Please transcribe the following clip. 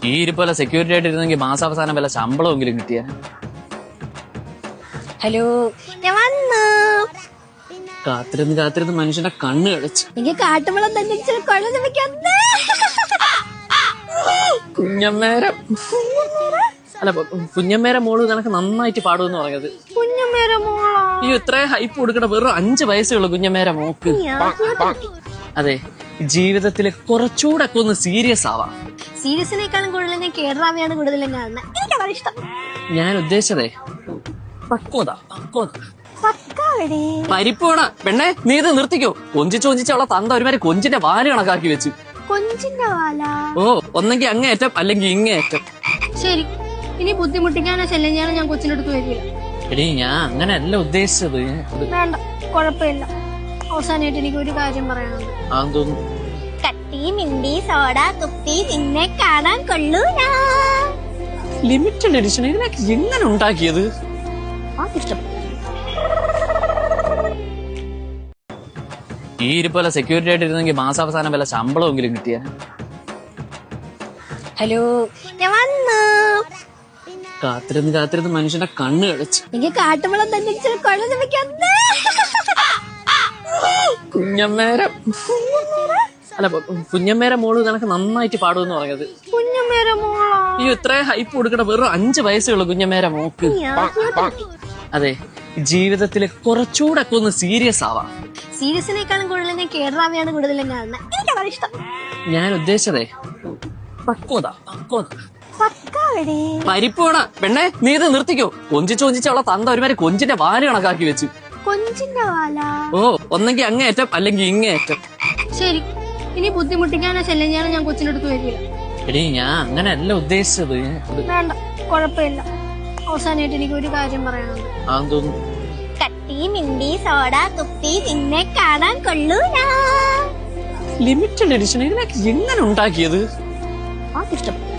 ഈ ഇരിപ്പോലെ സെക്യൂരിറ്റി ആയിട്ടിരുന്നെങ്കിൽ മാസാവസാനം വല്ല ശമ്പളമെങ്കിലും കിട്ടിയ. ഹലോ, ഞാൻ വന്നു. കാത്തിരുന്ന് മനുഷ്യന്റെ കണ്ണ് കളിച്ചു. എനിക്ക് കാട്ടുമുളം തന്നെ കുഞ്ഞമ്മേര അല്ല, കുഞ്ഞമ്മേര മോള് കണക്ക് നന്നായിട്ട് പാടുമെന്ന് പറഞ്ഞത്. കുഞ്ഞമ്മേര മോളാ? ഈ ഇത്രയും ഹൈപ്പ് കൊടുക്കണ വെറും 5 വയസ്സുള്ള കുഞ്ഞമ്മേര മോക്ക്. അതെ, ജീവിതത്തില് കുറച്ചുകൂടെ ഒക്കെ ഒന്ന് സീരിയസ് ആവാം. സീരിയസിനേക്കാളും കൂടുതൽ ഞാൻ കേരളാവിയാണ് കൂടുതലും കാണുന്നത്. എനിക്കതാണ് ഇഷ്ടം. ഞാൻ ഉദ്ദേശിച്ചതേ പക്വത. പരിപ്പോണ പെണ്ണെ, നീ ഇത് നിർത്തിക്കോ. കൊഞ്ചിച്ചവളെ തന്ത ഒരുമാതിരി കൊഞ്ചിന്റെ വാല് കണക്കാക്കി വെച്ചു. കൊഞ്ചിന്റെ വാല? ഓ, ഒന്നെങ്കിൽ അങ്ങേയറ്റം അല്ലെങ്കിൽ ഇങ്ങേയറ്റം. ശരി, ഇനി ബുദ്ധിമുട്ടിക്കാനോ ശല്യം ചെയ്യാനോ ഞാൻ കൊച്ചിന്റെ അടുത്ത് വരില്ല. എടീ, ഞാൻ അങ്ങനെയല്ല ഉദ്ദേശിച്ചത്. വേണ്ട, കുഴപ്പമില്ല. അവസാനമായിട്ട് എനിക്ക് ഒരു കാര്യം പറയാനുണ്ട്. അതൊന്നും കട്ടി മിണ്ടി സോഡ കുപ്പി നിന്നെ കാണാൻ കൊള്ളൂല. ലിമിറ്റഡ് എഡിഷൻ ഇതിനൊക്കെ എങ്ങനെ ഉണ്ടാക്കിയത്? ഇഷ്ടപ്പെട്ടു. ഈ ഇരിപ്പോലെ സെക്യൂരിറ്റി ആയിട്ടിരുന്നെങ്കിൽ മാസാവസാനം വല്ല ശമ്പളമെങ്കിലും കിട്ടിയ. ഹലോ, ഞാൻ വന്നു. കാത്തിരുന്ന് മനുഷ്യന്റെ കണ്ണ് കളിച്ചു. എനിക്ക് കാട്ടുമുളം തന്നെ കുഞ്ഞമ്മേര അല്ല, കുഞ്ഞമ്മേര മോള് കണക്ക് നന്നായിട്ട് പാടുമെന്ന് പറഞ്ഞത്. കുഞ്ഞമ്മേര മോളാ? ഈ ഇത്രയും ഹൈപ്പ് കൊടുക്കണ വെറും 5 വയസ്സുള്ള കുഞ്ഞമ്മേര മോക്ക്. അതെ, ജീവിതത്തില് കുറച്ചുകൂടെ ഒക്കെ ഒന്ന് സീരിയസ് ആവാം. സീരിയസിനേക്കാളും കൂടുതൽ ഞാൻ കേരളാവിയാണ് കൂടുതലും കാണുന്നത്. എനിക്കതാണ് ഇഷ്ടം. ഞാൻ ഉദ്ദേശിച്ചതേ പക്വത. പരിപ്പോണ പെണ്ണെ, നീ ഇത് നിർത്തിക്കോ. കൊഞ്ചിച്ചവളെ തന്ത ഒരുമാതിരി കൊഞ്ചിന്റെ വാല് കണക്കാക്കി വെച്ചു. കൊഞ്ചിന്റെ വാല? ഓ, ഒന്നെങ്കിൽ അങ്ങേയറ്റം അല്ലെങ്കിൽ ഇങ്ങേയറ്റം. ശരി, ഇനി ബുദ്ധിമുട്ടിക്കാനോ ശല്യം ചെയ്യാനോ ഞാൻ കൊച്ചിന്റെ അടുത്ത് വരില്ല. എടീ, ഞാൻ അങ്ങനെയല്ല ഉദ്ദേശിച്ചത്. വേണ്ട, കുഴപ്പമില്ല. അവസാനമായിട്ട് എനിക്ക് ഒരു കാര്യം പറയാനുണ്ട്. അതൊന്നും കട്ടി മിണ്ടി സോഡ കുപ്പി നിന്നെ കാണാൻ കൊള്ളൂല. ലിമിറ്റഡ് എഡിഷൻ ഇതിനൊക്കെ എങ്ങനെ ഉണ്ടാക്കിയത്? ഇഷ്ടപ്പെട്ടു.